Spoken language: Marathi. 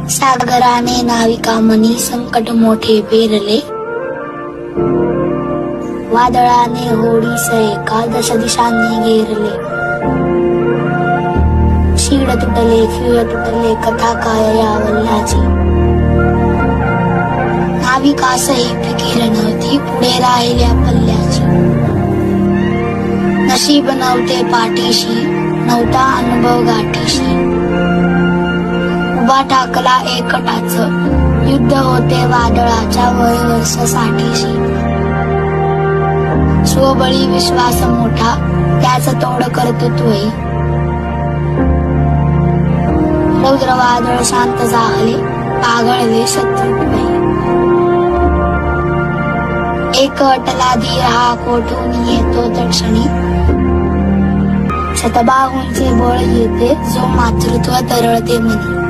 सागराने नाविका मनी संकट मोठे पेरले, वादळाने होडीसये एका दश दिशांनी घेरले. शीड तुटले खिळ तुटले कथा काय या वल्हाची, नाविकासही फिकीर नव्हती पुढे राहिल्या पल्ल्याची. नशीब नव्हते पाठीशी नव्हता अनुभव गाठीशी, उभा टाकला एकटाच युद्ध होते वादळाच्या वर्षासाठीशी. स्वबळी विश्वास मोठा त्याच तोड कर्तृत्वही, रौद्र वादळ शांत झाले पागळवे शत्रुत्वही. एक अटला धीर हा कोठून येतो तक्षणी, शतबाहूंचे बळ येते जो मातृत्व तरळते मनी.